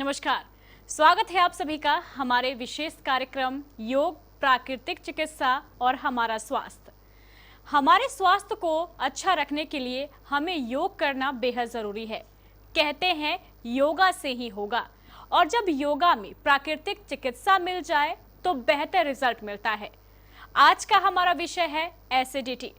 नमस्कार। स्वागत है आप सभी का हमारे विशेष कार्यक्रम योग, प्राकृतिक चिकित्सा और हमारा स्वास्थ्य। हमारे स्वास्थ्य को अच्छा रखने के लिए हमें योग करना बेहद ज़रूरी है। कहते हैं योगा से ही होगा, और जब योगा में प्राकृतिक चिकित्सा मिल जाए तो बेहतर रिजल्ट मिलता है। आज का हमारा विषय है एसिडिटी।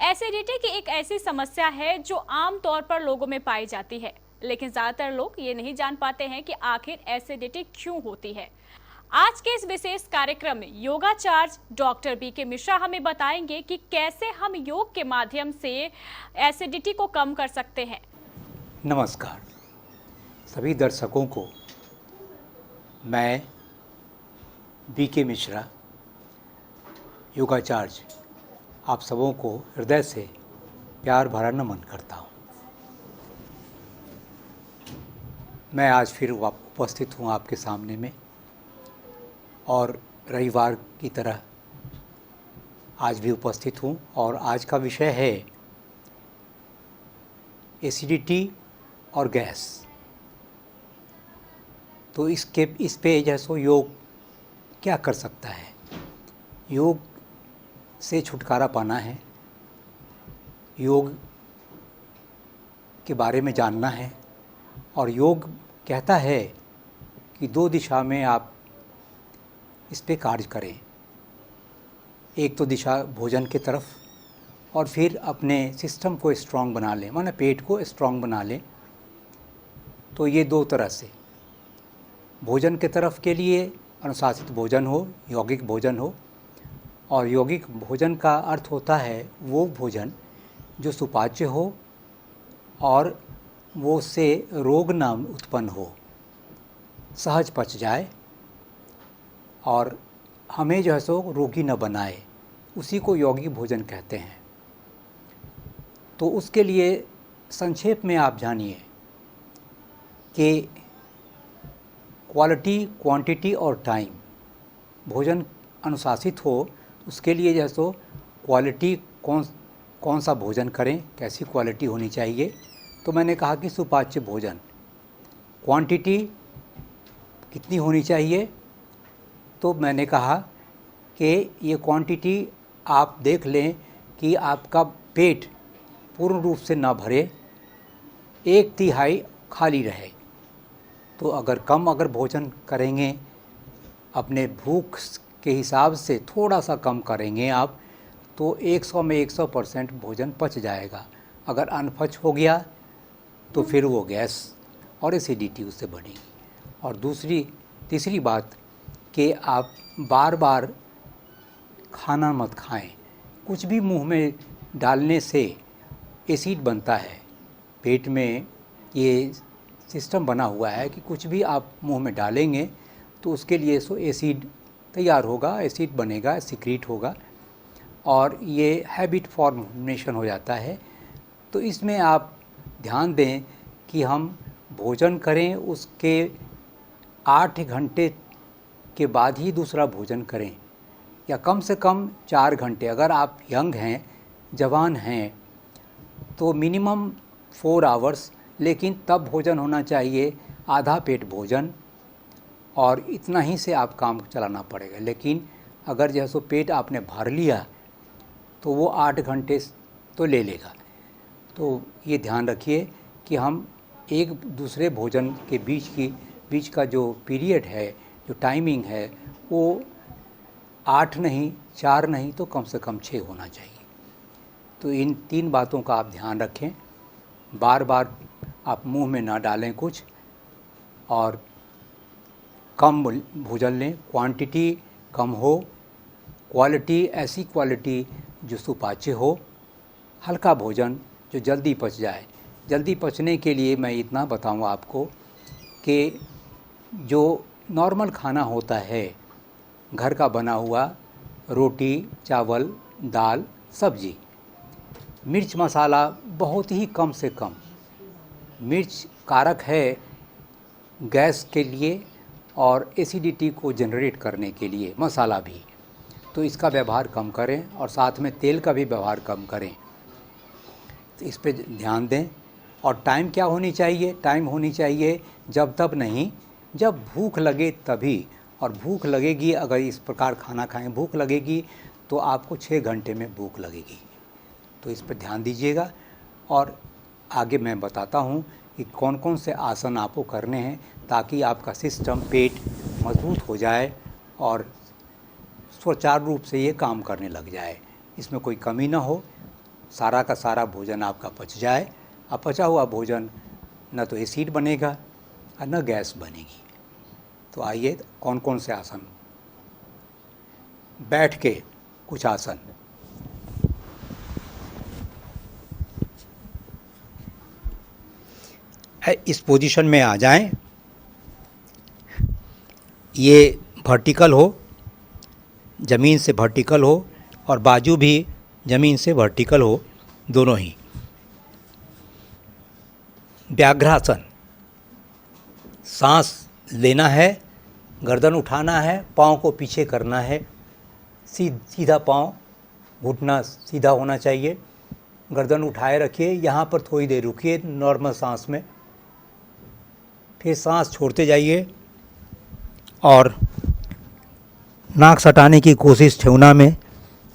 एसिडिटी की एक ऐसी समस्या है जो आम तौर पर लोगों में पाई जाती है, लेकिन ज़्यादातर लोग ये नहीं जान पाते हैं कि आखिर एसिडिटी क्यों होती है। आज के इस विशेष कार्यक्रम में योगाचार्य डॉक्टर बीके मिश्रा हमें बताएंगे कि कैसे हम योग के माध्यम से एसिडिटी को कम कर सकते हैं। नमस्कार सभी दर्शकों को मैं बीके मिश्रा योगाचार्य आप सबों को हृदय से प्यार भरा नमन करता हूँ। मैं आज फिर उपस्थित हूँ आपके सामने में, और रविवार की तरह आज भी उपस्थित हूँ। और आज का विषय है एसिडिटी और गैस। तो इस पे जैसो योग क्या कर सकता है, योग से छुटकारा पाना है, योग के बारे में जानना है। और योग कहता है कि दो दिशा में आप इस पे कार्य करें। एक तो दिशा भोजन की तरफ, और फिर अपने सिस्टम को स्ट्रांग बना लें, माने पेट को स्ट्रांग बना लें। तो ये दो तरह से भोजन के तरफ के लिए अनुशासित भोजन हो, यौगिक भोजन हो। और यौगिक भोजन का अर्थ होता है वो भोजन जो सुपाच्य हो और वो से रोग ना उत्पन्न हो, सहज पच जाए और हमें जो है सो रोगी न बनाए, उसी को यौगिक भोजन कहते हैं। तो उसके लिए संक्षेप में आप जानिए कि क्वालिटी, क्वांटिटी और टाइम, भोजन अनुशासित हो उसके लिए जो है सो क्वालिटी कौन सा भोजन करें, कैसी क्वालिटी होनी चाहिए। तो मैंने कहा कि सुपाच्य भोजन, क्वांटिटी कितनी होनी चाहिए। तो मैंने कहा कि ये क्वांटिटी आप देख लें कि आपका पेट पूर्ण रूप से ना भरे, 1/3 खाली रहे। तो अगर भोजन करेंगे, अपने भूख के हिसाब से थोड़ा सा कम करेंगे आप, तो 100 में 100% भोजन पच जाएगा। अगर अनपच हो गया तो फिर वो गैस और एसिडिटी उससे बढ़ेगी। और तीसरी बात कि आप बार बार खाना मत खाएं। कुछ भी मुंह में डालने से एसिड बनता है। पेट में ये सिस्टम बना हुआ है कि कुछ भी आप मुंह में डालेंगे तो उसके लिए एसिड तैयार होगा, एसिड बनेगा, सिक्रीट होगा, और ये हैबिट फॉर्मेशन हो जाता है। तो इसमें आप ध्यान दें कि हम भोजन करें, उसके 8 घंटे के बाद ही दूसरा भोजन करें, या कम से कम 4 घंटे। अगर आप यंग हैं, जवान हैं, तो मिनिमम 4 आवर्स, लेकिन तब भोजन होना चाहिए आधा पेट भोजन, और इतना ही से आप काम चलाना पड़ेगा। लेकिन अगर जैसो पेट आपने भर लिया तो वो 8 घंटे तो ले लेगा। तो ये ध्यान रखिए कि हम एक दूसरे भोजन के बीच का जो पीरियड है, जो टाइमिंग है, वो 8 नहीं, 4 नहीं, तो कम से कम 6 होना चाहिए। तो इन 3 बातों का आप ध्यान रखें। बार बार आप मुंह में ना डालें कुछ, और कम भोजन लें, क्वांटिटी कम हो, क्वालिटी ऐसी क्वालिटी जो सुपाच्य हो, हल्का भोजन जो जल्दी पच जाए। जल्दी पचने के लिए मैं इतना बताऊंगा आपको कि जो नॉर्मल खाना होता है, घर का बना हुआ, रोटी, चावल, दाल, सब्जी, मिर्च मसाला बहुत ही कम से कम। मिर्च कारक है गैस के लिए और एसिडिटी को जनरेट करने के लिए, मसाला भी। तो इसका व्यवहार कम करें, और साथ में तेल का भी व्यवहार कम करें। तो इस पे ध्यान दें। और टाइम क्या होनी चाहिए? टाइम होनी चाहिए जब तब नहीं, जब भूख लगे तभी, और भूख लगेगी अगर इस प्रकार खाना खाएं, भूख लगेगी तो आपको 6 घंटे में भूख लगेगी। तो इस पर ध्यान दीजिएगा। और आगे मैं बताता हूँ कि कौन कौन से आसन आपको करने हैं ताकि आपका सिस्टम, पेट मजबूत हो जाए और सुचारू रूप से ये काम करने लग जाए, इसमें कोई कमी ना हो, सारा का सारा भोजन आपका पच जाए। अब पचा हुआ भोजन न तो एसिड बनेगा और न गैस बनेगी। तो आइए कौन कौन से आसन। बैठ के कुछ आसन। इस पोजीशन में आ जाएं। ये वर्टिकल हो, ज़मीन से वर्टिकल हो, और बाजू भी ज़मीन से वर्टिकल हो, दोनों ही। व्याघ्रासन, सांस लेना है, गर्दन उठाना है, पाँव को पीछे करना है, सीधा पाँव, घुटना सीधा होना चाहिए, गर्दन उठाए रखिए, यहाँ पर थोड़ी देर रुकिए नॉर्मल सांस में, फिर सांस छोड़ते जाइए और नाक सटाने की कोशिश ठेहुना में।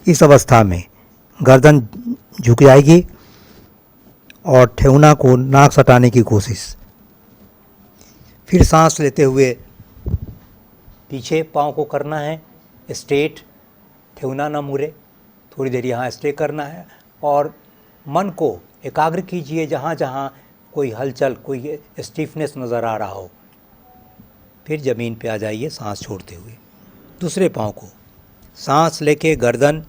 इस अवस्था में गर्दन झुक जाएगी और ठेहुना को नाक सटाने की कोशिश। फिर सांस लेते हुए पीछे पाँव को करना है स्ट्रेट, ठेहुना ना मुड़े, थोड़ी देर यहाँ स्टे करना है और मन को एकाग्र कीजिए जहाँ जहाँ कोई हलचल, कोई स्टिफनेस नज़र आ रहा हो। फिर ज़मीन पे आ जाइए सांस छोड़ते हुए। दूसरे पाँव को सांस लेके गर्दन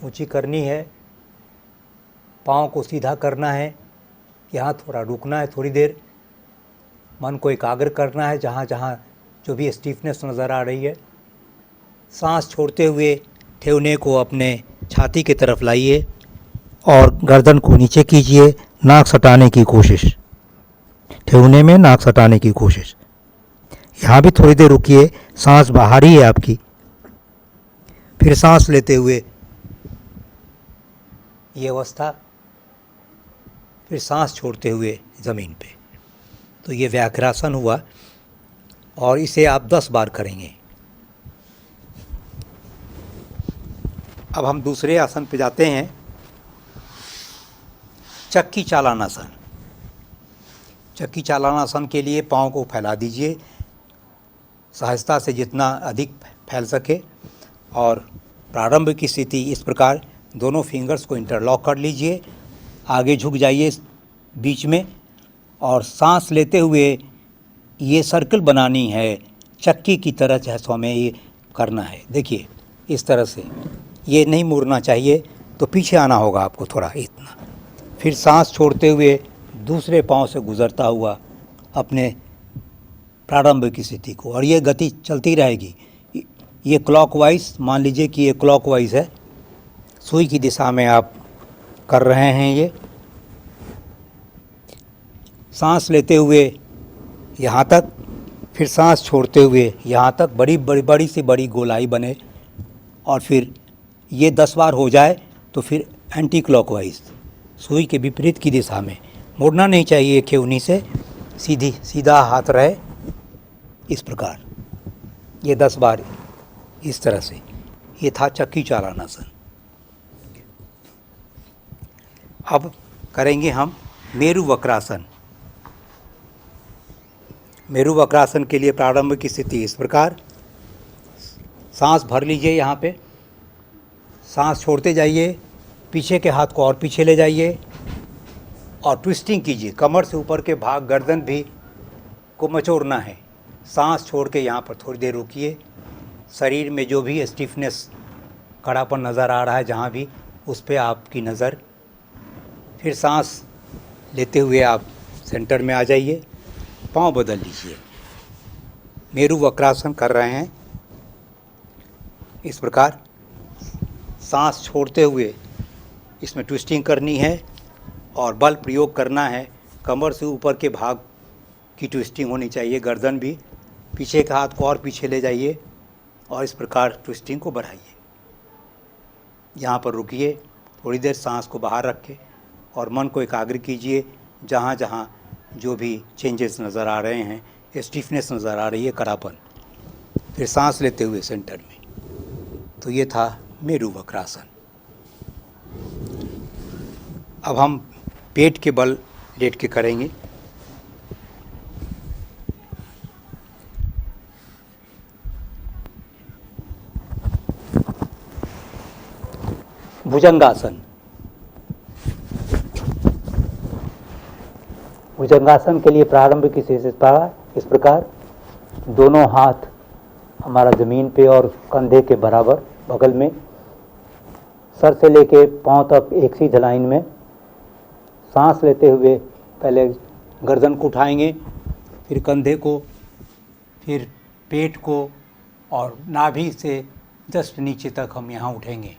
ऊंची करनी है, पाँव को सीधा करना है, यहाँ थोड़ा रुकना है थोड़ी देर, मन को एकाग्र करना है जहाँ जहाँ जो भी स्टिफनेस नज़र आ रही है। सांस छोड़ते हुए ठेहुने को अपने छाती की तरफ लाइए और गर्दन को नीचे कीजिए, नाक सटाने की कोशिश, ठेहुने में नाक सटाने की कोशिश। यहाँ भी थोड़ी देर रुकिए, सांस बाहर ही है आपकी। फिर सांस लेते हुए ये अवस्था, फिर सांस छोड़ते हुए ज़मीन पे। तो ये व्याघ्रासन हुआ और इसे आप 10 बार करेंगे। अब हम दूसरे आसन पे जाते हैं, चक्की चालनासन। चक्की चालनासन के लिए पाँव को फैला दीजिए सहजता से, जितना अधिक फैल सके, और प्रारंभ की स्थिति इस प्रकार, दोनों फिंगर्स को इंटरलॉक कर लीजिए, आगे झुक जाइए बीच में और सांस लेते हुए ये सर्कल बनानी है, चक्की की तरह जैसे हमें ये करना है। देखिए इस तरह से, ये नहीं मुड़ना चाहिए, तो पीछे आना होगा आपको थोड़ा इतना। फिर सांस छोड़ते हुए दूसरे पाँव से गुज़रता हुआ अपने प्रारंभ की स्थिति को, और ये गति चलती रहेगी। ये क्लॉकवाइज, मान लीजिए कि ये क्लॉकवाइज है, सुई की दिशा में आप कर रहे हैं ये। सांस लेते हुए यहाँ तक, फिर सांस छोड़ते हुए यहाँ तक, बड़ी से बड़ी गोलाई बने, और फिर ये 10 बार हो जाए तो फिर एंटी क्लॉकवाइज, सुई के विपरीत की दिशा में। मुड़ना नहीं चाहिए ठेहुनी से, सीधा हाथ रहे, इस प्रकार ये 10 बार इस तरह से। ये था चक्की चालनासन। अब करेंगे हम मेरु वक्रासन। मेरु वक्रासन के लिए प्रारंभ की स्थिति इस प्रकार, सांस भर लीजिए यहाँ पे, सांस छोड़ते जाइए, पीछे के हाथ को और पीछे ले जाइए और ट्विस्टिंग कीजिए, कमर से ऊपर के भाग, गर्दन भी को मचोड़ना है। सांस छोड़ के यहाँ पर थोड़ी देर रुकिए, शरीर में जो भी स्टिफनेस, कड़ापन नज़र आ रहा है जहाँ भी, उस पर आपकी नज़र। फिर सांस लेते हुए आप सेंटर में आ जाइए, पाँव बदल लीजिए। मेरु वक्रासन कर रहे हैं इस प्रकार, सांस छोड़ते हुए इसमें ट्विस्टिंग करनी है और बल प्रयोग करना है। कमर से ऊपर के भाग की ट्विस्टिंग होनी चाहिए, गर्दन भी, पीछे का हाथ को और पीछे ले जाइए और इस प्रकार ट्विस्टिंग को बढ़ाइए। यहाँ पर रुकिए थोड़ी देर, सांस को बाहर रखें और मन को एकाग्र कीजिए, जहाँ जहाँ जो भी चेंजेस नज़र आ रहे हैं स्टिफनेस नज़र आ रही है, करापन। फिर सांस लेते हुए सेंटर में। तो ये था मेरु वक्रासन। अब हम पेट के बल लेट के करेंगे। भुजंगासन। भुजंगासन के लिए प्रारंभिक इस प्रकार दोनों हाथ हमारा ज़मीन पे और कंधे के बराबर बगल में, सर से लेके पांव तक एक सी लाइन में। सांस लेते हुए पहले गर्दन को उठाएंगे, फिर कंधे को, फिर पेट को, और नाभि से जस्ट नीचे तक हम यहाँ उठेंगे।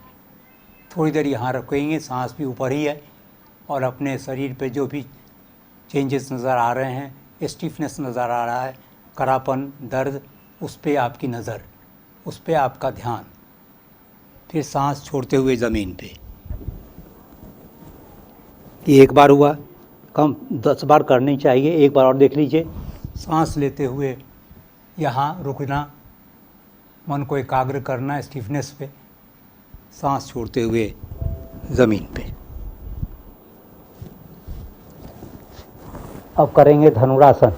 थोड़ी देर यहाँ रखेंगे, सांस भी ऊपर ही है, और अपने शरीर पे जो भी चेंजेस नज़र आ रहे हैं, स्टिफनेस नज़र आ रहा है, करापन, दर्द, उस पे आपकी नज़र, उस पे आपका ध्यान। फिर सांस छोड़ते हुए ज़मीन पे। ये एक बार हुआ, कम 10 बार करनी चाहिए। एक बार और देख लीजिए। सांस लेते हुए यहाँ रुकना, मन को एकाग्र करना स्टिफनेस पे, सांस छोड़ते हुए ज़मीन पे। अब करेंगे धनुरासन।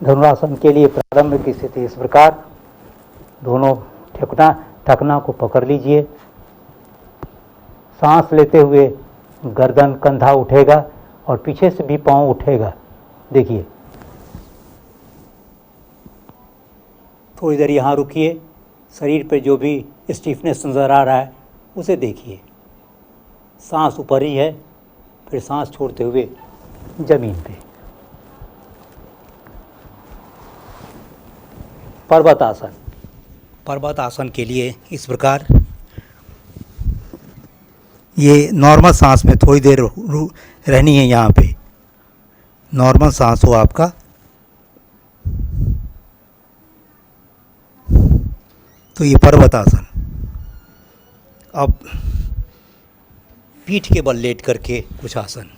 धनुरासन के लिए प्रारंभ की स्थिति इस प्रकार, दोनों ठकना को पकड़ लीजिए। सांस लेते हुए गर्दन, कंधा उठेगा और पीछे से भी पांव उठेगा। देखिए, थोड़ी देर यहाँ रुकिए, शरीर पे जो भी स्टिफनेस नज़र आ रहा है उसे देखिए। सांस ऊपर ही है, फिर सांस छोड़ते हुए ज़मीन पे। पर्वत आसन। पर्वत आसन के लिए इस प्रकार, ये नॉर्मल सांस में थोड़ी देर रहनी है। यहाँ पे नॉर्मल सांस हो आपका। तो ये पर्वत आसन। अब पीठ के बल लेट करके कुछ आसन।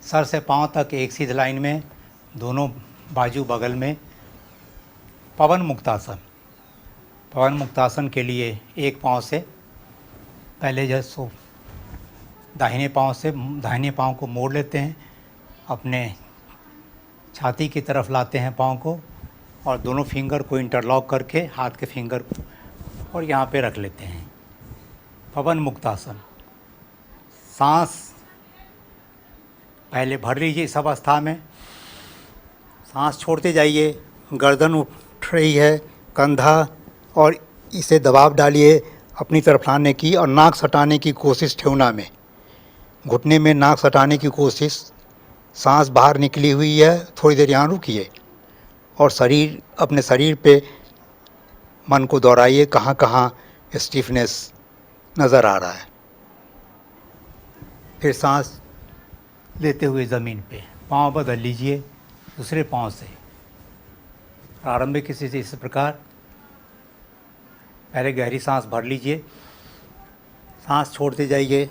सर से पांव तक एक सीधी लाइन में, दोनों बाजू बगल में। पवन मुक्तासन। पवन मुक्तासन के लिए एक पांव से पहले जैसे दाहिने पांव को मोड़ लेते हैं, अपने छाती की तरफ लाते हैं पांव को, और दोनों फिंगर को इंटरलॉक करके हाथ के फिंगर को और यहाँ पे रख लेते हैं। पवन मुक्तासन। सांस पहले भर लीजिए इस अवस्था में। सांस छोड़ते जाइए, गर्दन उठ रही है, कंधा, और इसे दबाव डालिए अपनी तरफ लाने की, और नाक सटाने की कोशिश ठेहुना में, घुटने में नाक सटाने की कोशिश। सांस बाहर निकली हुई है, थोड़ी देर यहाँ रुकिए और अपने शरीर पे मन को दौड़ाइए, कहाँ कहाँ स्टिफनेस नज़र आ रहा है। फिर सांस लेते हुए ज़मीन पे पाँव बदल लीजिए दूसरे पाँव से। प्रारंभिक स्थिति इस प्रकार, पहले गहरी सांस भर लीजिए, सांस छोड़ते जाइए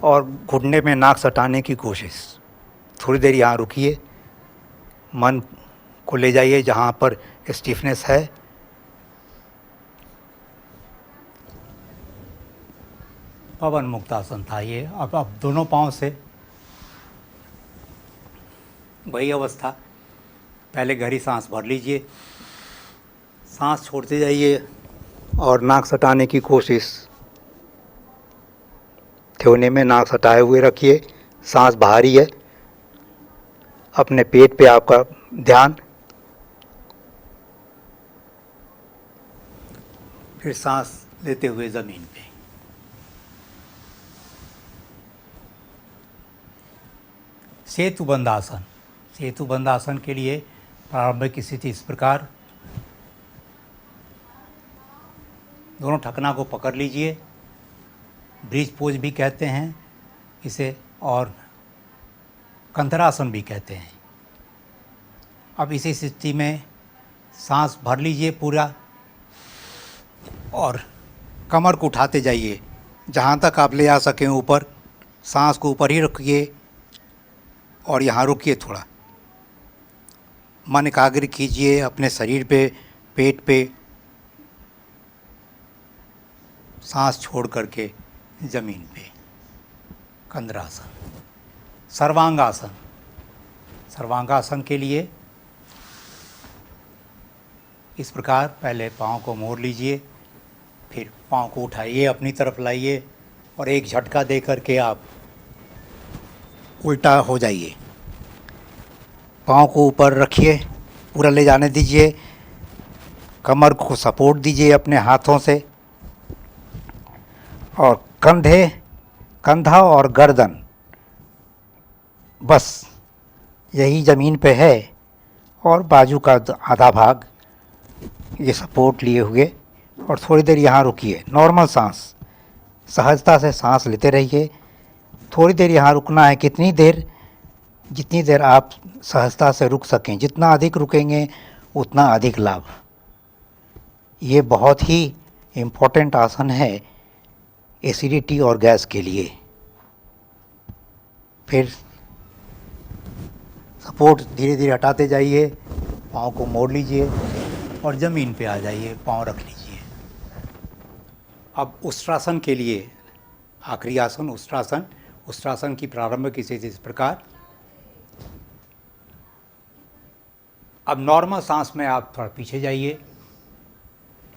और घुटने में नाक सटाने की कोशिश। थोड़ी देर यहाँ रुकिए, मन को ले जाइए जहाँ पर स्टिफनेस है। पवन मुक्तासन था ये। अब दोनों पाँव से वही अवस्था, पहले गहरी सांस भर लीजिए, सांस छोड़ते जाइए और नाक सटाने की कोशिश। ठेहुने में नाक सटाए हुए रखिए, सांस बाहरी है, अपने पेट पे आपका ध्यान। फिर सांस लेते हुए ज़मीन पे। सेतुबंध आसन। सेतुबंध आसन के लिए प्रारंभिक स्थिति इस प्रकार, दोनों ठकना को पकड़ लीजिए, ब्रिज पोज भी कहते हैं इसे, और कंधरासन भी कहते हैं। अब इसी स्थिति में सांस भर लीजिए पूरा, और कमर को उठाते जाइए जहाँ तक आप ले आ सकें ऊपर। सांस को ऊपर ही रखिए और यहाँ रुकिए थोड़ा। मन एकाग्र कीजिए अपने शरीर पे, पेट पे। सांस छोड़ करके ज़मीन पे। कंद्रासन, सर्वांगासन। सर्वांगासन के लिए इस प्रकार पहले पाँव को मोड़ लीजिए, फिर पाँव को उठाइए, अपनी तरफ लाइए और एक झटका दे करके आप उल्टा हो जाइए। पाँव को ऊपर रखिए, पूरा ले जाने दीजिए। कमर को सपोर्ट दीजिए अपने हाथों से और कंधा और गर्दन बस यही ज़मीन पे है और बाजू का आधा भाग ये सपोर्ट लिए हुए। और थोड़ी देर यहाँ रुकिए। नॉर्मल सांस, सहजता से सांस लेते रहिए। थोड़ी देर यहाँ रुकना है। कितनी देर? जितनी देर आप सहजता से रुक सकें। जितना अधिक रुकेंगे उतना अधिक लाभ। ये बहुत ही इम्पोर्टेंट आसन है एसिडिटी और गैस के लिए। फिर सपोर्ट धीरे धीरे हटाते जाइए, पाँव को मोड़ लीजिए और ज़मीन पे आ जाइए, पाँव रख लीजिए। अब उष्ट्रासन के लिए आखिरी आसन उष्ट्रासन। उष्ट्रासन की प्रारंभिक स्थिति इस प्रकार। अब नॉर्मल सांस में आप थोड़ा पीछे जाइए,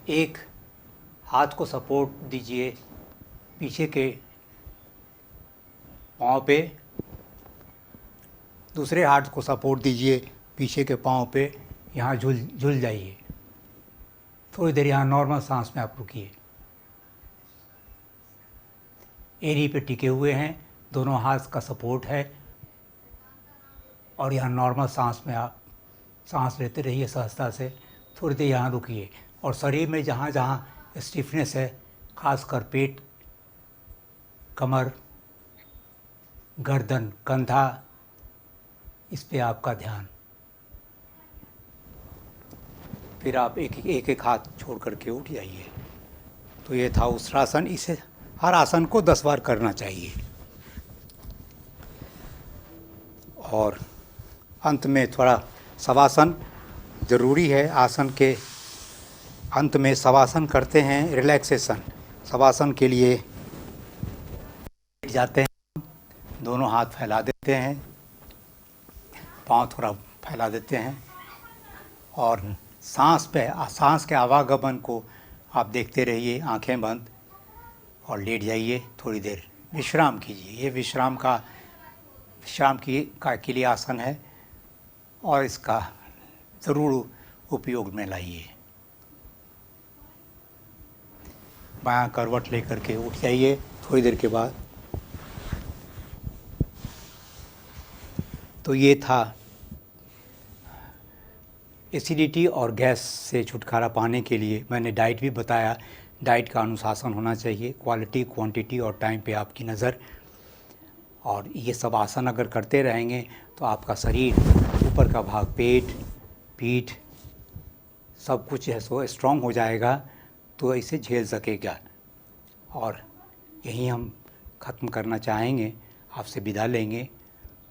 एक हाथ को सपोर्ट दीजिए पीछे के पाँव पे, दूसरे हाथ को सपोर्ट दीजिए पीछे के पाँव पे। यहाँ झूल जाइए। थोड़ी देर यहाँ नॉर्मल सांस में आप रुकिए। एड़ी पे टिके हुए हैं, दोनों हाथ का सपोर्ट है और यहाँ नॉर्मल सांस में आप सांस लेते रहिए सहजता से। थोड़ी देर यहाँ रुकिए और शरीर में जहाँ जहाँ स्टिफनेस है, खासकर पेट, कमर, गर्दन, कंधा, इस पे आपका ध्यान। फिर आप एक हाथ छोड़ करके उठ जाइए। तो ये था उष्ट्रासन। इसे हर आसन को 10 बार करना चाहिए। और अंत में थोड़ा शवासन ज़रूरी है। आसन के अंत में शवासन करते हैं, रिलैक्सेशन। शवासन के लिए बैठ जाते हैं, दोनों हाथ फैला देते हैं, पाँव थोड़ा फैला देते हैं और सांस के आवागमन को आप देखते रहिए, आंखें बंद, और लेट जाइए। थोड़ी देर विश्राम कीजिए। ये विश्राम के लिए आसन है और इसका ज़रूर उपयोग में लाइए। बायां करवट लेकर के उठ जाइए थोड़ी देर के बाद। तो ये था एसिडिटी और गैस से छुटकारा पाने के लिए मैंने डाइट भी बताया। डाइट का अनुशासन होना चाहिए, क्वालिटी, क्वांटिटी और टाइम पे आपकी नज़र। और ये सब आसन अगर करते रहेंगे तो आपका शरीर, ऊपर का भाग, पेट, पीठ, सब कुछ है सो स्ट्रॉन्ग हो जाएगा, तो इसे झेल सकेगा। और यही हम ख़त्म करना चाहेंगे, आपसे विदा लेंगे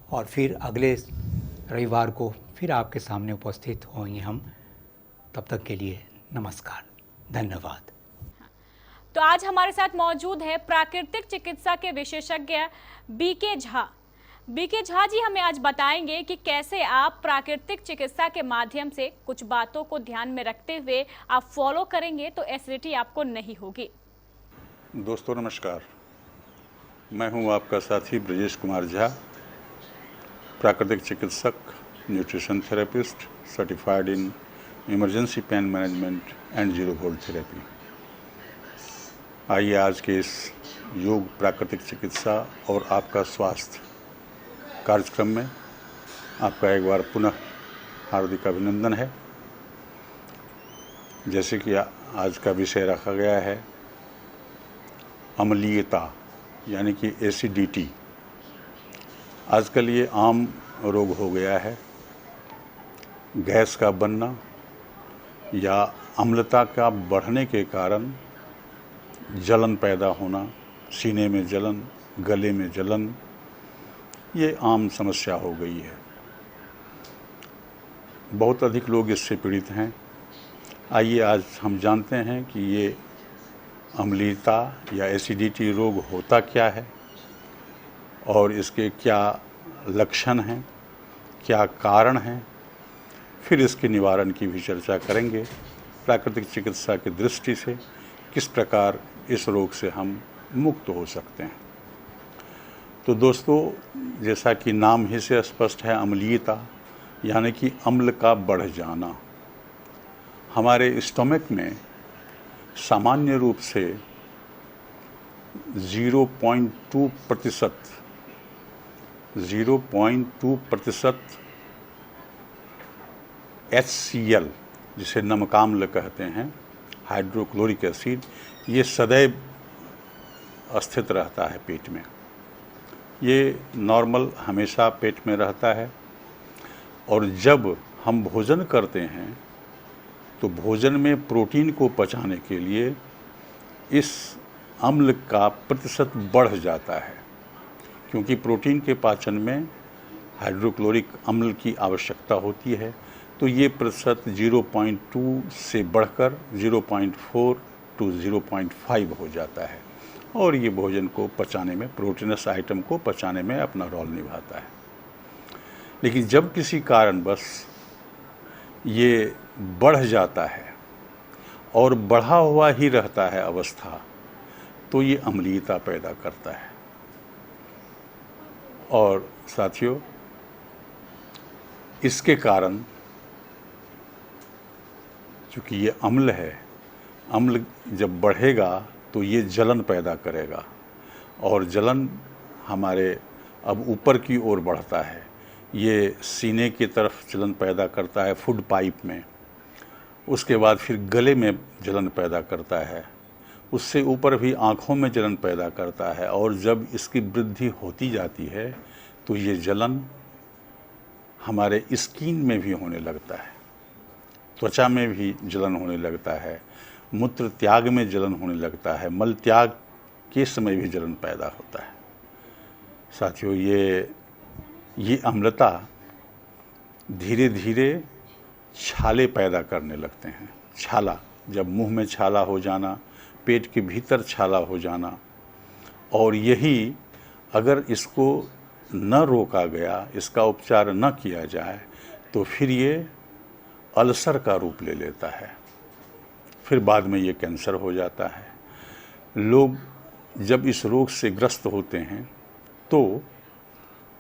और फिर अगले रविवार को फिर आपके सामने उपस्थित होंगे हम। तब तक के लिए नमस्कार, धन्यवाद। तो आज हमारे साथ मौजूद है प्राकृतिक चिकित्सा के विशेषज्ञ बीके झा। बीके झा जी हमें आज बताएंगे कि कैसे आप प्राकृतिक चिकित्सा के माध्यम से कुछ बातों को ध्यान में रखते हुए आप फॉलो करेंगे तो एसिडिटी आपको नहीं होगी। दोस्तों नमस्कार, मैं हूं आपका साथी ब्रजेश कुमार झा, प्राकृतिक चिकित्सक, nutrition therapist, certified in emergency pain management and zero volt therapy. आइए आज के इस योग, प्राकृतिक चिकित्सा और आपका स्वास्थ्य कार्यक्रम में आपका एक बार पुनः हार्दिक अभिनंदन है। जैसे कि आज का विषय रखा गया है अम्लीयता, यानी कि एसिडिटी। आजकल ये आम रोग हो गया है। गैस का बनना या अम्लता का बढ़ने के कारण जलन पैदा होना, सीने में जलन, गले में जलन, ये आम समस्या हो गई है। बहुत अधिक लोग इससे पीड़ित हैं। आइए आज हम जानते हैं कि ये अम्लीयता या एसिडिटी रोग होता क्या है और इसके क्या लक्षण हैं, क्या कारण हैं, फिर इसके निवारण की भी चर्चा करेंगे। प्राकृतिक चिकित्सा की दृष्टि से किस प्रकार इस रोग से हम मुक्त हो सकते हैं। तो दोस्तों, जैसा कि नाम ही से स्पष्ट है, अम्लीयता यानी कि अम्ल का बढ़ जाना। हमारे स्टमक में सामान्य रूप से 0.2% HCl, जिसे नमकाम्ल कहते हैं, हाइड्रोक्लोरिक एसिड, ये सदैव स्थित रहता है पेट में। ये नॉर्मल हमेशा पेट में रहता है और जब हम भोजन करते हैं तो भोजन में प्रोटीन को पचाने के लिए इस अम्ल का प्रतिशत बढ़ जाता है, क्योंकि प्रोटीन के पाचन में हाइड्रोक्लोरिक अम्ल की आवश्यकता होती है। तो ये प्रतिशत 0.2 से बढ़कर 0.4 to 0.5 हो जाता है और ये भोजन को पचाने में, प्रोटीनस आइटम को पचाने में अपना रोल निभाता है। लेकिन जब किसी कारणवश ये बढ़ जाता है और बढ़ा हुआ ही रहता है अवस्था, तो ये अम्लीयता पैदा करता है। और साथियों, इसके कारण चूँकि ये अम्ल है, अम्ल जब बढ़ेगा तो ये जलन पैदा करेगा और जलन हमारे अब ऊपर की ओर बढ़ता है। ये सीने की तरफ जलन पैदा करता है, फूड पाइप में, उसके बाद फिर गले में जलन पैदा करता है, उससे ऊपर भी आँखों में जलन पैदा करता है और जब इसकी वृद्धि होती जाती है तो ये जलन हमारे स्किन में भी होने लगता है, त्वचा में भी जलन होने लगता है, मूत्र त्याग में जलन होने लगता है, मल त्याग के समय भी जलन पैदा होता है। साथियों, ये अम्लता धीरे धीरे छाले पैदा करने लगते हैं। छाला, जब मुंह में छाला हो जाना, पेट के भीतर छाला हो जाना, और यही अगर इसको न रोका गया, इसका उपचार न किया जाए तो फिर ये अल्सर का रूप ले लेता है, फिर बाद में ये कैंसर हो जाता है। लोग जब इस रोग से ग्रस्त होते हैं तो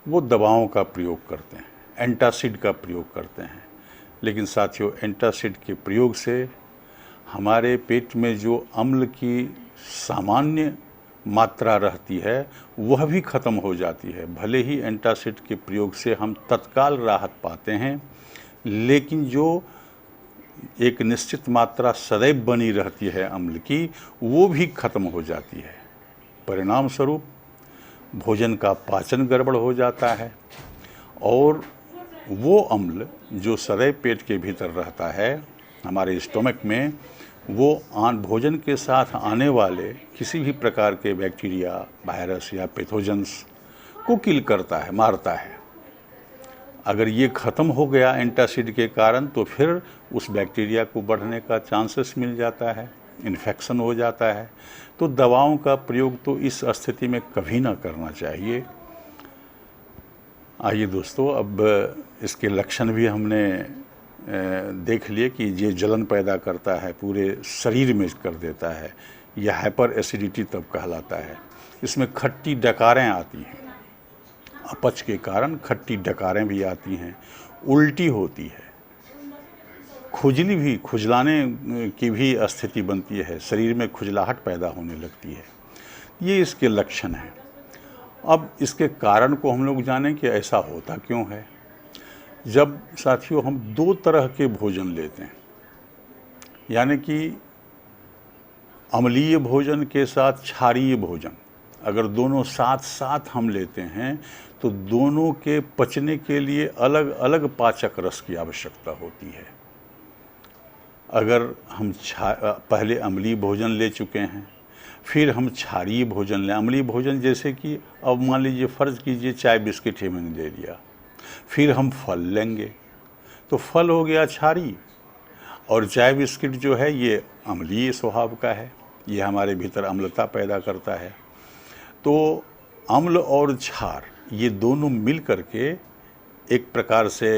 वो दवाओं का प्रयोग करते हैं, एंटासिड का प्रयोग करते हैं। लेकिन साथियों, एंटासिड के प्रयोग से हमारे पेट में जो अम्ल की सामान्य मात्रा रहती है वह भी ख़त्म हो जाती है। भले ही एंटासिड के प्रयोग से हम तत्काल राहत पाते हैं, लेकिन जो एक निश्चित मात्रा सदैव बनी रहती है अम्ल की, वो भी खत्म हो जाती है। परिणाम स्वरूप भोजन का पाचन गड़बड़ हो जाता है और वो अम्ल जो सदैव पेट के भीतर रहता है हमारे स्टोमक में, वो भोजन के साथ आने वाले किसी भी प्रकार के बैक्टीरिया, वायरस या पैथोजेंस को किल करता है, मारता है। अगर ये ख़त्म हो गया एंटासिड के कारण तो फिर उस बैक्टीरिया को बढ़ने का चांसेस मिल जाता है, इन्फेक्शन हो जाता है। तो दवाओं का प्रयोग तो इस स्थिति में कभी ना करना चाहिए। आइए दोस्तों, अब इसके लक्षण भी हमने देख लिए कि ये जलन पैदा करता है, पूरे शरीर में कर देता है। यह हाइपर एसिडिटी तब कहलाता है। इसमें खट्टी डकारें आती हैं, अपच के कारण खट्टी डकारें भी आती हैं, उल्टी होती है, खुजलाने की भी स्थिति बनती है, शरीर में खुजलाहट पैदा होने लगती है। ये इसके लक्षण हैं। अब इसके कारण को हम लोग जानें कि ऐसा होता क्यों है। जब साथियों हम दो तरह के भोजन लेते हैं, यानी कि अम्लीय भोजन के साथ क्षारीय भोजन, अगर दोनों साथ साथ हम लेते हैं तो दोनों के पचने के लिए अलग अलग पाचक रस की आवश्यकता होती है। अगर हम पहले अम्लीय भोजन ले चुके हैं, फिर हम क्षारीय भोजन लें। अम्लीय भोजन जैसे कि अब मान लीजिए फ़र्ज़ कीजिए चाय बिस्किट ही मैंने ले लिया, फिर हम फल लेंगे तो फल हो गया क्षारीय, और चाय बिस्किट जो है ये अम्लीय स्वभाव का है, ये हमारे भीतर अम्लता पैदा करता है। तो अम्ल और क्षार ये दोनों मिल करके एक प्रकार से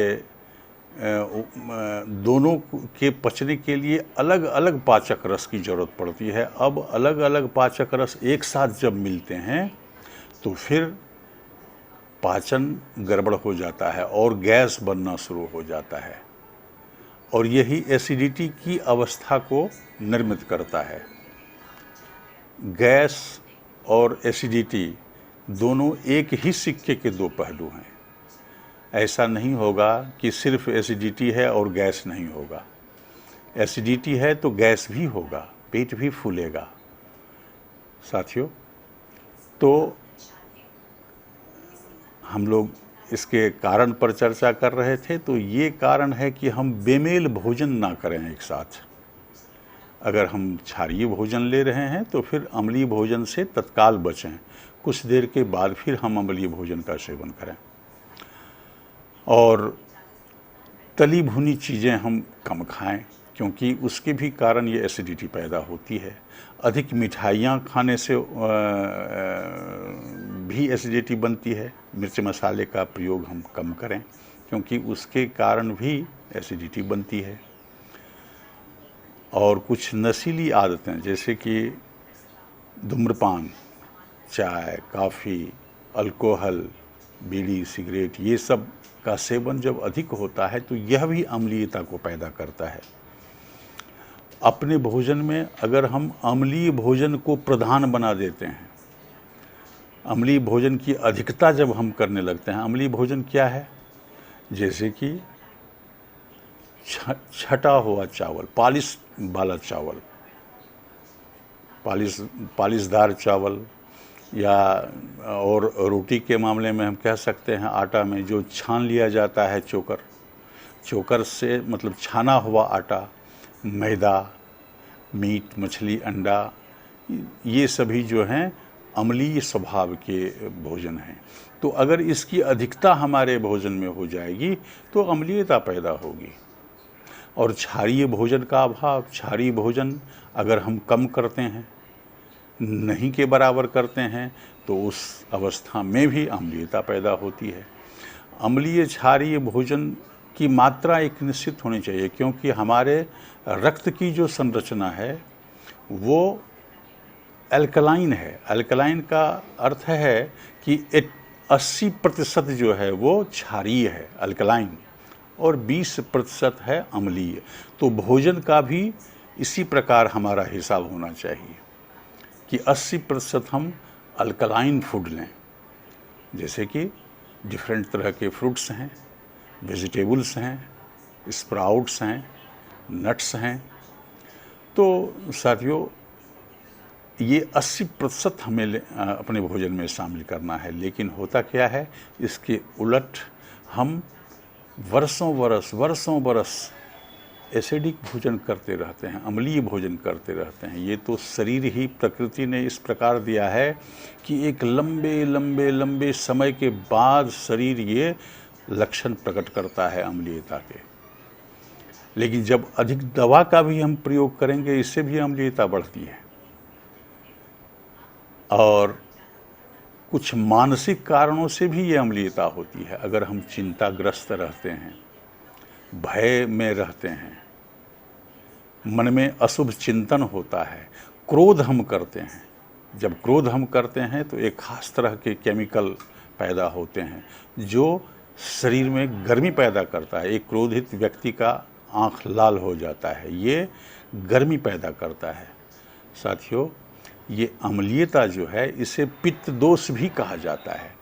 दोनों के पचने के लिए अलग अलग पाचक रस की ज़रूरत पड़ती है। अब अलग अलग पाचक रस एक साथ जब मिलते हैं तो फिर पाचन गड़बड़ हो जाता है और गैस बनना शुरू हो जाता है, और यही एसिडिटी की अवस्था को निर्मित करता है। गैस और एसिडिटी दोनों एक ही सिक्के के दो पहलू हैं। ऐसा नहीं होगा कि सिर्फ एसिडिटी है और गैस नहीं होगा। एसिडिटी है तो गैस भी होगा, पेट भी फूलेगा। साथियों, तो हम लोग इसके कारण पर चर्चा कर रहे थे। तो ये कारण है कि हम बेमेल भोजन ना करें एक साथ। अगर हम क्षारीय भोजन ले रहे हैं तो फिर अम्लीय भोजन से तत्काल बचें, कुछ देर के बाद फिर हम अम्लीय भोजन का सेवन करें। और तली भुनी चीज़ें हम कम खाएं, क्योंकि उसके भी कारण ये एसिडिटी पैदा होती है। अधिक मिठाइयाँ खाने से भी एसिडिटी बनती है। मिर्च मसाले का प्रयोग हम कम करें, क्योंकि उसके कारण भी एसिडिटी बनती है। और कुछ नशीली आदतें जैसे कि धूम्रपान, चाय, कॉफ़ी, अल्कोहल, बीड़ी, सिगरेट, ये सब का सेवन जब अधिक होता है तो यह भी अम्लीयता को पैदा करता है। अपने भोजन में अगर हम अम्लीय भोजन को प्रधान बना देते हैं, अम्लीय भोजन की अधिकता जब हम करने लगते हैं, अम्लीय भोजन क्या है? जैसे कि छटा हुआ चावल, पालिश वाला चावल, पालिशदार चावल, या और रोटी के मामले में हम कह सकते हैं आटा में जो छान लिया जाता है चोकर से, मतलब छाना हुआ आटा, मैदा, मीट, मछली, अंडा, ये सभी जो हैं अम्लीय स्वभाव के भोजन हैं। तो अगर इसकी अधिकता हमारे भोजन में हो जाएगी तो अम्लीयता पैदा होगी। और क्षारीय भोजन का अभाव, क्षारीय भोजन अगर हम कम करते हैं, नहीं के बराबर करते हैं, तो उस अवस्था में भी अम्लीयता पैदा होती है। अम्लीय क्षारीय भोजन की मात्रा एक निश्चित होनी चाहिए, क्योंकि हमारे रक्त की जो संरचना है वो अल्कलाइन है। अल्कलाइन का अर्थ है कि 80% जो है वो क्षारीय है, अल्कलाइन, और 20% है अम्लीय। तो भोजन का भी इसी प्रकार हमारा हिसाब होना चाहिए कि 80% हम अल्कलाइन फूड लें, जैसे कि डिफरेंट तरह के फ्रूट्स हैं, वेजिटेबल्स हैं, स्प्राउट्स हैं, नट्स हैं। तो साथियों, ये 80% हमें अपने भोजन में शामिल करना है। लेकिन होता क्या है, इसके उलट हम वर्षों बरस एसिडिक भोजन करते रहते हैं, अम्लीय भोजन करते रहते हैं। ये तो शरीर ही, प्रकृति ने इस प्रकार दिया है कि एक लंबे समय के बाद शरीर ये लक्षण प्रकट करता है अम्लीयता के। लेकिन जब अधिक दवा का भी हम प्रयोग करेंगे, इससे भी अम्लीयता बढ़ती है। और कुछ मानसिक कारणों से भी ये अम्लीयता होती है। अगर हम चिंताग्रस्त रहते हैं, भय में रहते हैं, मन में अशुभ चिंतन होता है, क्रोध हम करते हैं। जब क्रोध हम करते हैं तो एक खास तरह के केमिकल पैदा होते हैं जो शरीर में गर्मी पैदा करता है। एक क्रोधित व्यक्ति का आँख लाल हो जाता है, ये गर्मी पैदा करता है। साथियों, ये अम्लीयता जो है इसे पित्त दोष भी कहा जाता है।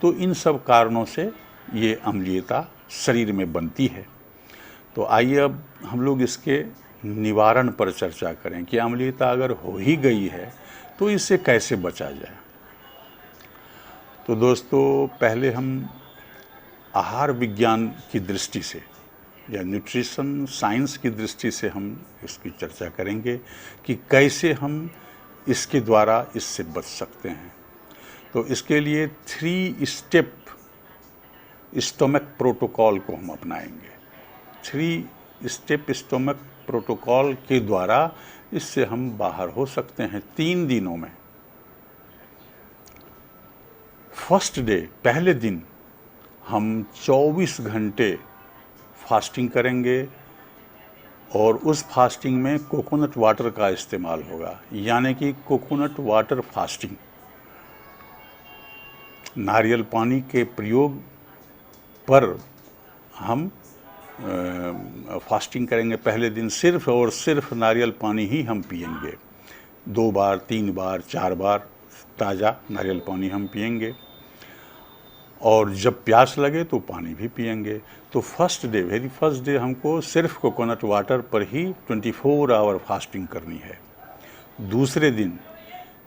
तो इन सब कारणों से ये अम्लीयता शरीर में बनती है। तो आइए अब हम लोग इसके निवारण पर चर्चा करें कि अम्लीयता अगर हो ही गई है तो इससे कैसे बचा जाए। तो दोस्तों, पहले हम आहार विज्ञान की दृष्टि से या न्यूट्रिशन साइंस की दृष्टि से हम इसकी चर्चा करेंगे कि कैसे हम इसके द्वारा इससे बच सकते हैं। तो इसके लिए 3 स्टेप स्टोमक प्रोटोकॉल को हम अपनाएंगे। 3 स्टेप स्टोमक प्रोटोकॉल के द्वारा इससे हम बाहर हो सकते हैं 3 दिनों में। फर्स्ट डे, पहले दिन हम 24 घंटे फास्टिंग करेंगे और उस फास्टिंग में कोकोनट वाटर का इस्तेमाल होगा, यानी कि कोकोनट वाटर फास्टिंग। नारियल पानी के प्रयोग पर हम फास्टिंग करेंगे। पहले दिन सिर्फ और सिर्फ नारियल पानी ही हम पिएंगे। 2 बार, 3 बार, 4 बार ताज़ा नारियल पानी हम पिएंगे और जब प्यास लगे तो पानी भी पिएंगे। तो first day, very first day हमको सिर्फ कोकोनट वाटर पर ही 24 आवर फास्टिंग करनी है। दूसरे दिन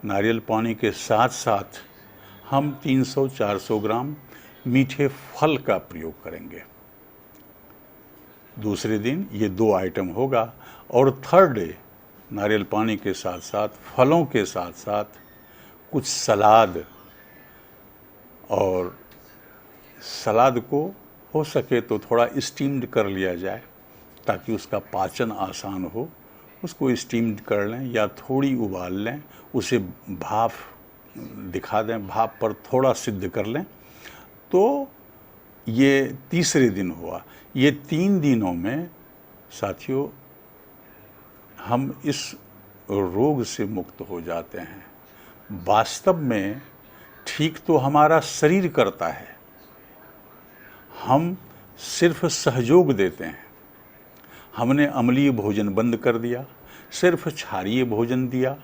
नारियल पानी के साथ साथ हम 300-400 ग्राम मीठे फल का प्रयोग करेंगे। दूसरे दिन ये 2 आइटम होगा। और थर्ड डे नारियल पानी के साथ साथ फलों के साथ साथ कुछ सलाद, और सलाद को हो सके तो थोड़ा स्टीम्ड कर लिया जाए ताकि उसका पाचन आसान हो। उसको स्टीम्ड कर लें या थोड़ी उबाल लें, उसे भाप दिखा दें, भाप पर थोड़ा सिद्ध कर लें। तो ये तीसरे दिन हुआ। ये 3 दिनों में साथियों हम इस रोग से मुक्त हो जाते हैं। वास्तव में ठीक तो हमारा शरीर करता है, हम सिर्फ सहयोग देते हैं। हमने अम्लीय भोजन बंद कर दिया, सिर्फ क्षारीय भोजन दिया।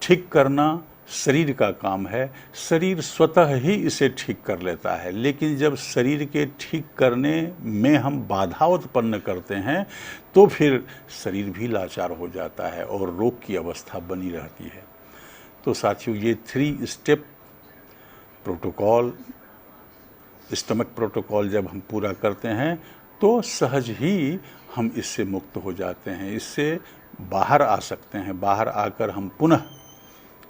ठीक करना शरीर का काम है, शरीर स्वतः ही इसे ठीक कर लेता है। लेकिन जब शरीर के ठीक करने में हम बाधा उत्पन्न करते हैं तो फिर शरीर भी लाचार हो जाता है और रोग की अवस्था बनी रहती है। तो साथियों, ये 3 स्टेप प्रोटोकॉल, स्टमक प्रोटोकॉल जब हम पूरा करते हैं तो सहज ही हम इससे मुक्त हो जाते हैं, इससे बाहर आ सकते हैं। बाहर आकर हम पुनः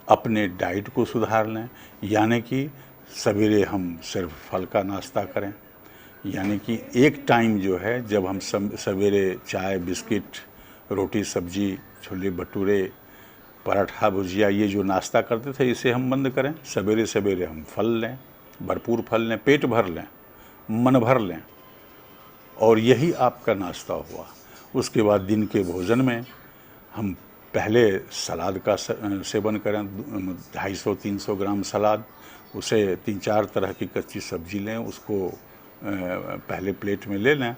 अपने डाइट को सुधार लें, यानी कि सवेरे हम सिर्फ फल का नाश्ता करें, यानी कि एक टाइम जो है जब हम सवेरे चाय, बिस्किट, रोटी, सब्जी, छोले भटूरे, पराठा, भुजिया, ये जो नाश्ता करते थे इसे हम बंद करें। सवेरे सवेरे हम फल लें, भरपूर फल लें, पेट भर लें, मन भर लें, और यही आपका नाश्ता हुआ। उसके बाद दिन के भोजन में हम पहले सलाद का सेवन करें, 250-300 ग्राम सलाद, उसे 3-4 तरह की कच्ची सब्जी लें, उसको पहले प्लेट में ले लें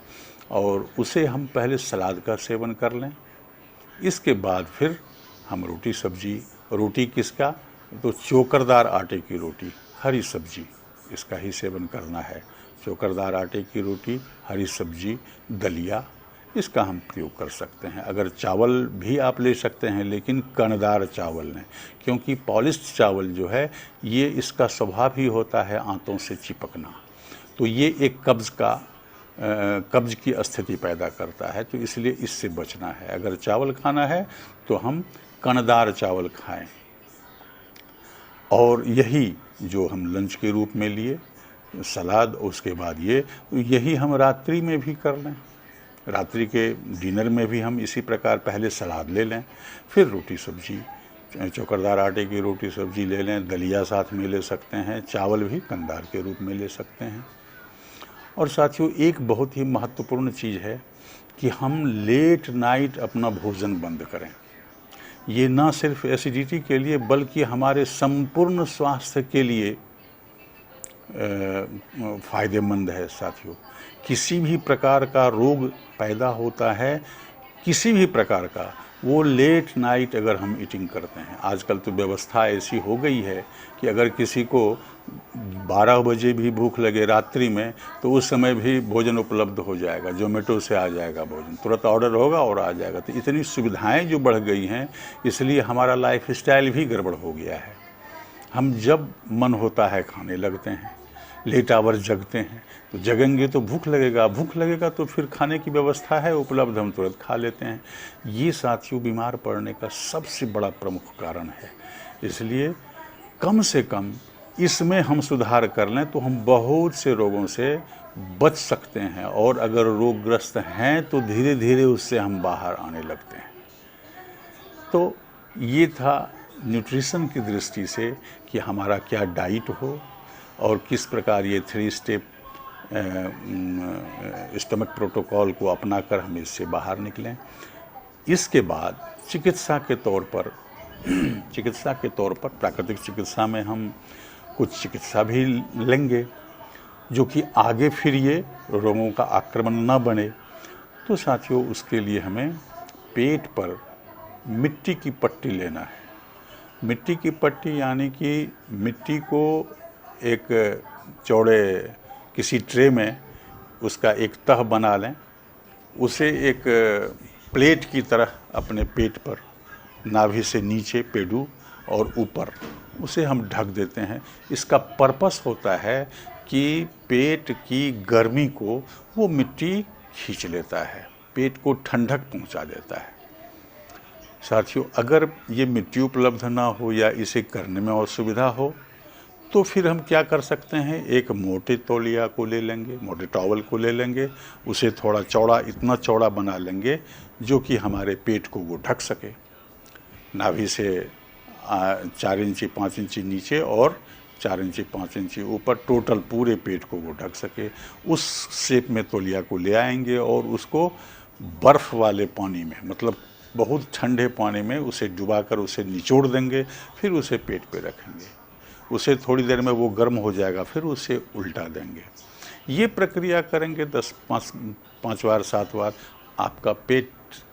और उसे हम पहले सलाद का सेवन कर लें। इसके बाद फिर हम रोटी सब्जी, रोटी किसका, तो चोकरदार आटे की रोटी, हरी सब्जी, इसका ही सेवन करना है। चोकरदार आटे की रोटी, हरी सब्जी, दलिया, इसका हम प्रयोग कर सकते हैं। अगर चावल भी आप ले सकते हैं, लेकिन कणदार चावल लें, क्योंकि पॉलिश्ड चावल जो है ये इसका स्वभाव ही होता है आंतों से चिपकना। तो ये एक कब्ज की स्थिति पैदा करता है, तो इसलिए इससे बचना है। अगर चावल खाना है तो हम कणदार चावल खाएं। और यही जो हम लंच के रूप में लिए सलाद, उसके बाद ये, तो यही हम रात्रि में भी कर लें। रात्रि के डिनर में भी हम इसी प्रकार पहले सलाद ले लें, फिर रोटी सब्जी, चोकरदार आटे की रोटी सब्जी ले लें, दलिया साथ में ले सकते हैं, चावल भी कंदार के रूप में ले सकते हैं। और साथियों, एक बहुत ही महत्वपूर्ण चीज़ है कि हम लेट नाइट अपना भोजन बंद करें। ये ना सिर्फ एसिडिटी के लिए बल्कि हमारे संपूर्ण स्वास्थ्य के लिए फ़ायदेमंद है। साथियों, किसी भी प्रकार का रोग पैदा होता है, किसी भी प्रकार का, वो लेट नाइट अगर हम ईटिंग करते हैं। आजकल तो व्यवस्था ऐसी हो गई है कि अगर किसी को 12 बजे भी भूख लगे रात्रि में तो उस समय भी भोजन उपलब्ध हो जाएगा, जोमेटो से आ जाएगा भोजन, तुरंत ऑर्डर होगा और आ जाएगा। तो इतनी सुविधाएं जो बढ़ गई हैं, इसलिए हमारा लाइफ स्टाइल भी गड़बड़ हो गया है। हम जब मन होता है खाने लगते हैं, लेट आवर जगते हैं, तो जगेंगे तो भूख लगेगा तो फिर खाने की व्यवस्था है उपलब्ध, हम तुरंत खा लेते हैं। ये साथियों बीमार पड़ने का सबसे बड़ा प्रमुख कारण है। इसलिए कम से कम इसमें हम सुधार कर लें तो हम बहुत से रोगों से बच सकते हैं, और अगर रोगग्रस्त हैं तो धीरे धीरे उससे हम बाहर आने लगते हैं। तो ये था न्यूट्रिशन की दृष्टि से कि हमारा क्या डाइट हो और किस प्रकार ये 3 स्टेप स्टमक प्रोटोकॉल को अपनाकर हम इससे बाहर निकलें। इसके बाद चिकित्सा के तौर पर प्राकृतिक चिकित्सा में हम कुछ चिकित्सा भी लेंगे, जो कि आगे फिर ये रोगों का आक्रमण न बने। तो साथियों उसके लिए हमें पेट पर मिट्टी की पट्टी लेना है। मिट्टी की पट्टी यानी कि मिट्टी को एक चौड़े किसी ट्रे में उसका एक तह बना लें, उसे एक प्लेट की तरह अपने पेट पर नाभि से नीचे पेडू और ऊपर उसे हम ढक देते हैं। इसका पर्पस होता है कि पेट की गर्मी को वो मिट्टी खींच लेता है, पेट को ठंडक पहुंचा देता है। साथियों अगर ये मिट्टी उपलब्ध ना हो या इसे करने में असुविधा हो तो फिर हम क्या कर सकते हैं, एक मोटे तौलिया को ले लेंगे, मोटे टॉवल को ले लेंगे, उसे थोड़ा चौड़ा, इतना चौड़ा बना लेंगे जो कि हमारे पेट को वो ढक सके। नाभि से 4 इंची 5 इंची नीचे और 4 इंची 5 इंची ऊपर, टोटल पूरे पेट को वो ढक सके। उस शेप में तौलिया को ले आएंगे और उसको बर्फ़ वाले पानी में, मतलब बहुत ठंडे पानी में उसे डुबाकर उसे निचोड़ देंगे, फिर उसे पेट पे रखेंगे। उसे थोड़ी देर में वो गर्म हो जाएगा, फिर उसे उल्टा देंगे। ये प्रक्रिया करेंगे 5 बार 7 बार, आपका पेट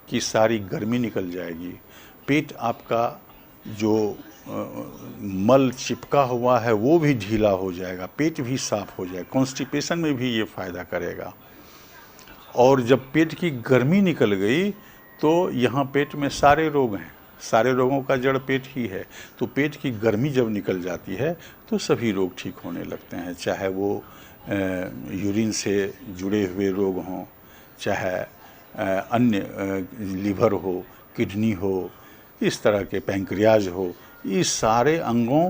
की सारी गर्मी निकल जाएगी। पेट आपका जो मल चिपका हुआ है वो भी ढीला हो जाएगा, पेट भी साफ हो जाएगा। कॉन्स्टिपेशन में भी ये फ़ायदा करेगा। और जब पेट की गर्मी निकल गई तो यहाँ पेट में सारे रोग हैं, सारे रोगों का जड़ पेट ही है। तो पेट की गर्मी जब निकल जाती है तो सभी रोग ठीक होने लगते हैं, चाहे वो यूरिन से जुड़े हुए रोग हों, चाहे अन्य लीवर हो, किडनी हो, इस तरह के पैंक्रियाज हो। इस सारे अंगों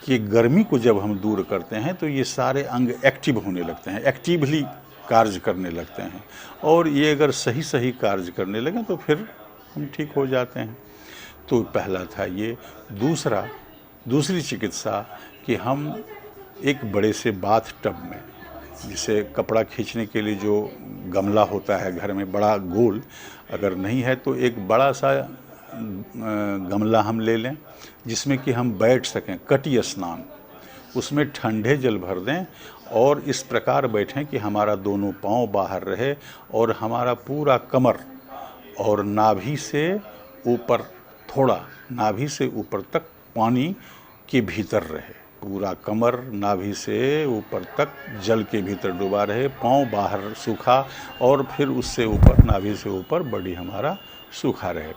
की गर्मी को जब हम दूर करते हैं तो ये सारे अंग एक्टिव होने लगते हैं, एक्टिवली कार्य करने लगते हैं। और ये अगर सही सही कार्य करने लगें तो फिर हम ठीक हो जाते हैं। तो पहला था ये। दूसरी चिकित्सा कि हम एक बड़े से बाथ टब में, जिसे कपड़ा खींचने के लिए जो गमला होता है घर में बड़ा गोल, अगर नहीं है तो एक बड़ा सा गमला हम ले लें जिसमें कि हम बैठ सकें, कटी स्नान। उसमें ठंडे जल भर दें और इस प्रकार बैठें कि हमारा दोनों पाँव बाहर रहे और हमारा पूरा कमर और नाभि से ऊपर, थोड़ा नाभि से ऊपर तक पानी के भीतर रहे। पूरा कमर नाभि से ऊपर तक जल के भीतर डूबा रहे, पाँव बाहर सूखा और फिर उससे ऊपर, नाभि से ऊपर बॉडी हमारा सूखा रहे।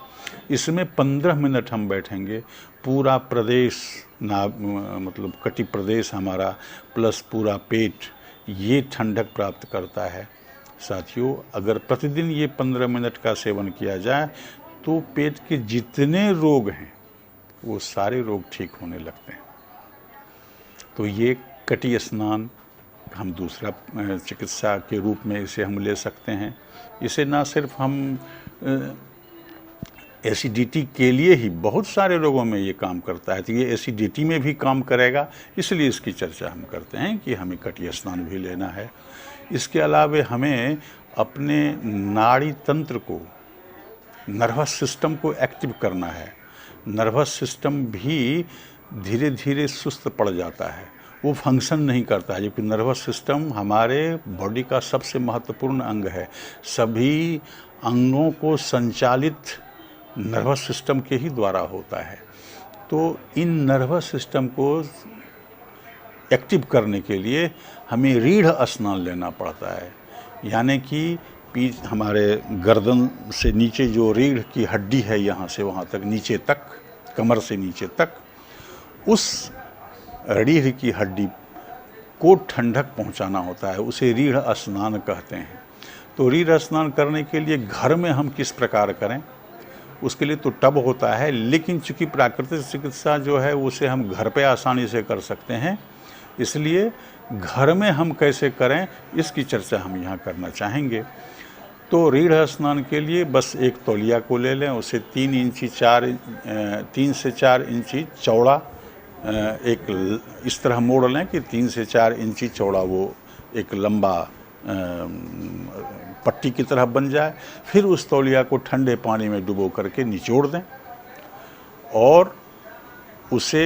इसमें 15 मिनट हम बैठेंगे। पूरा प्रदेश मतलब कटी प्रदेश हमारा प्लस पूरा पेट ये ठंडक प्राप्त करता है। साथियों अगर प्रतिदिन ये 15 मिनट का सेवन किया जाए तो पेट के जितने रोग हैं वो सारे रोग ठीक होने लगते हैं। तो ये कटी स्नान हम दूसरा चिकित्सा के रूप में इसे हम ले सकते हैं। इसे ना सिर्फ हम एसिडिटी के लिए ही, बहुत सारे रोगों में ये काम करता है, तो ये एसिडिटी में भी काम करेगा, इसलिए इसकी चर्चा हम करते हैं कि हमें कटी स्नान भी लेना है। इसके अलावा हमें अपने नाड़ी तंत्र को, नर्वस सिस्टम को एक्टिव करना है। नर्वस सिस्टम भी धीरे धीरे सुस्त पड़ जाता है, वो फंक्शन नहीं करता है, जबकि नर्वस सिस्टम हमारे बॉडी का सबसे महत्वपूर्ण अंग है। सभी अंगों को संचालित नर्वस सिस्टम के ही द्वारा होता है। तो इन नर्वस सिस्टम को एक्टिव करने के लिए हमें रीढ़ स्नान लेना पड़ता है, यानी कि हमारे गर्दन से नीचे जो रीढ़ की हड्डी है, यहाँ से वहाँ तक नीचे तक, कमर से नीचे तक, उस रीढ़ की हड्डी को ठंडक पहुंचाना होता है, उसे रीढ़ स्नान कहते हैं। तो रीढ़ स्नान करने के लिए घर में हम किस प्रकार करें, उसके लिए तो टब होता है, लेकिन चूँकि प्राकृतिक चिकित्सा जो है उसे हम घर पे आसानी से कर सकते हैं, इसलिए घर में हम कैसे करें इसकी चर्चा हम यहाँ करना चाहेंगे। तो रीढ़ स्नान के लिए बस एक तौलिया को ले लें, उसे 3 से 4 इंची चौड़ा एक इस तरह मोड़ लें कि 3 से 4 इंची चौड़ा वो एक लंबा पट्टी की तरह बन जाए। फिर उस तौलिया को ठंडे पानी में डुबो करके निचोड़ दें और उसे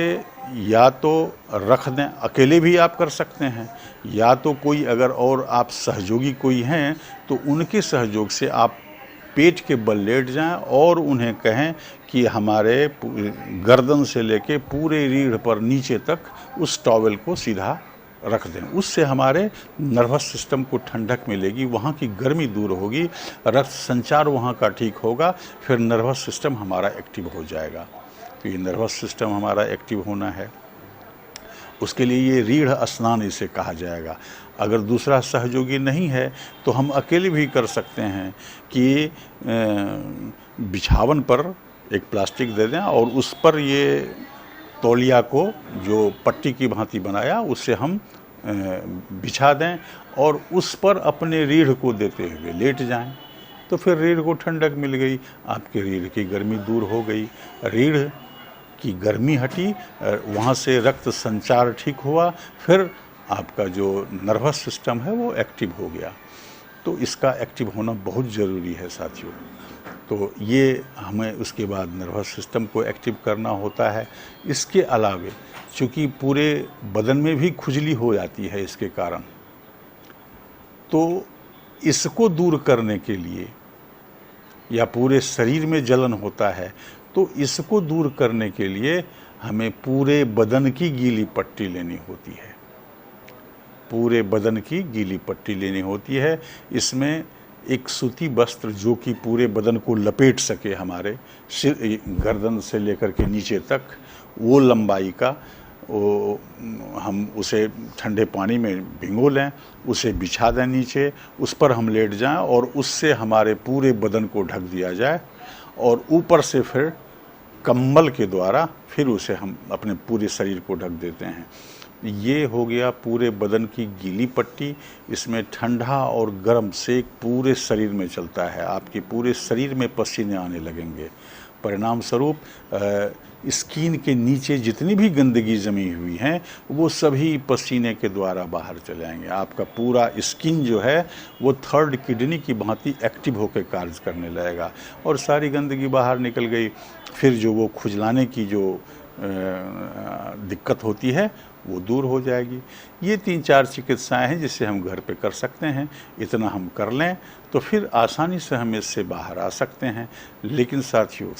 या तो रख दें, अकेले भी आप कर सकते हैं, या तो कोई अगर और आप सहयोगी कोई हैं तो उनके सहयोग से आप पेट के बल लेट जाएं और उन्हें कहें कि हमारे गर्दन से लेके पूरे रीढ़ पर नीचे तक उस टॉवेल को सीधा रख दें। उससे हमारे नर्वस सिस्टम को ठंडक मिलेगी, वहाँ की गर्मी दूर होगी, रक्त संचार वहाँ का ठीक होगा, फिर नर्वस सिस्टम हमारा एक्टिव हो जाएगा। तो ये नर्वस सिस्टम हमारा एक्टिव होना है, उसके लिए ये रीढ़ स्नान इसे कहा जाएगा। अगर दूसरा सहयोगी नहीं है तो हम अकेले भी कर सकते हैं कि बिछावन पर एक प्लास्टिक दे दें और उस पर ये तौलिया को जो पट्टी की भांति बनाया उससे हम बिछा दें और उस पर अपने रीढ़ को देते हुए लेट जाएं, तो फिर रीढ़ को ठंडक मिल गई, आपके रीढ़ की गर्मी दूर हो गई, रीढ़ की गर्मी हटी, वहाँ से रक्त संचार ठीक हुआ, फिर आपका जो नर्वस सिस्टम है वो एक्टिव हो गया। तो इसका एक्टिव होना बहुत ज़रूरी है साथियों। तो ये हमें उसके बाद नर्वस सिस्टम को एक्टिव करना होता है। इसके अलावे चूँकि पूरे बदन में भी खुजली हो जाती है इसके कारण, तो इसको दूर करने के लिए, या पूरे शरीर में जलन होता है तो इसको दूर करने के लिए हमें पूरे बदन की गीली पट्टी लेनी होती है। पूरे बदन की गीली पट्टी लेनी होती है। इसमें एक सूती वस्त्र जो कि पूरे बदन को लपेट सके, हमारे सिर गर्दन से लेकर के नीचे तक वो लंबाई का, वो हम उसे ठंडे पानी में भिगो लें, उसे बिछा दें नीचे, उस पर हम लेट जाएं और उससे हमारे पूरे बदन को ढक दिया जाए और ऊपर से फिर कंबल के द्वारा फिर उसे हम अपने पूरे शरीर को ढक देते हैं। ये हो गया पूरे बदन की गीली पट्टी। इसमें ठंडा और गर्म सेक पूरे शरीर में चलता है, आपके पूरे शरीर में पसीने आने लगेंगे। परिणाम स्वरूप स्किन के नीचे जितनी भी गंदगी जमी हुई हैं वो सभी पसीने के द्वारा बाहर चले आएंगे। आपका पूरा स्किन जो है वो थर्ड किडनी की भांति एक्टिव होकर कार्य करने लगेगा और सारी गंदगी बाहर निकल गई। फिर जो वो खुजलाने की जो दिक्कत होती है वो दूर हो जाएगी। ये 3-4 चिकित्साएं हैं जिसे हम घर पे कर सकते हैं। इतना हम कर लें तो फिर आसानी से हम इससे बाहर आ सकते हैं। लेकिन साथियों,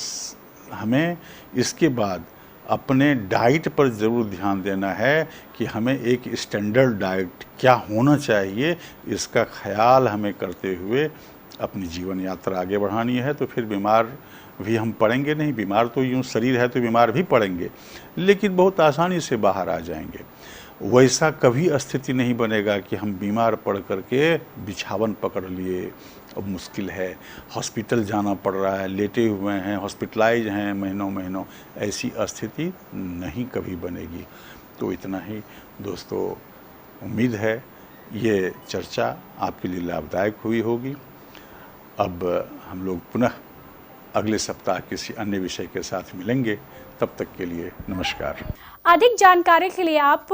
हमें इसके बाद अपने डाइट पर ज़रूर ध्यान देना है कि हमें एक स्टैंडर्ड डाइट क्या होना चाहिए, इसका ख्याल हमें करते हुए अपनी जीवन यात्रा आगे बढ़ानी है। तो फिर बीमार भी हम पड़ेंगे नहीं, बीमार तो यूँ शरीर है तो बीमार भी पड़ेंगे, लेकिन बहुत आसानी से बाहर आ जाएंगे। वैसा कभी स्थिति नहीं बनेगा कि हम बीमार पड़ करके बिछावन पकड़ लिए, अब मुश्किल है, हॉस्पिटल जाना पड़ रहा है, लेटे हुए हैं, हॉस्पिटलाइज हैं महीनों, ऐसी स्थिति नहीं कभी बनेगी। तो इतना ही दोस्तों, उम्मीद है ये चर्चा आपके लिए लाभदायक हुई होगी। अब हम लोग पुनः अगले सप्ताह किसी अन्य विषय के साथ मिलेंगे। तब तक के लिए नमस्कार। अधिक जानकारी के लिए आप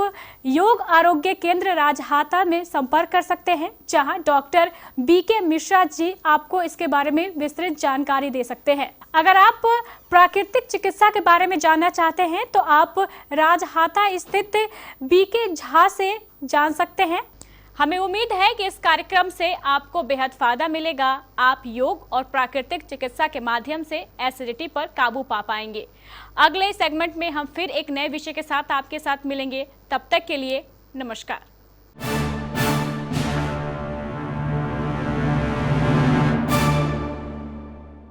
योग आरोग्य केंद्र राजहाता में संपर्क कर सकते हैं, जहां डॉक्टर BK मिश्रा जी आपको इसके बारे में विस्तृत जानकारी दे सकते हैं। अगर आप प्राकृतिक चिकित्सा के बारे में जानना चाहते हैं तो आप राजहाता स्थित BK झा से जान सकते हैं। हमें उम्मीद है कि इस कार्यक्रम से आपको बेहद फायदा मिलेगा। आप योग और प्राकृतिक चिकित्सा के माध्यम से एसिडिटी पर काबू पा पाएंगे। अगले सेगमेंट में हम फिर एक नए विषय के साथ आपके साथ मिलेंगे। तब तक के लिए नमस्कार।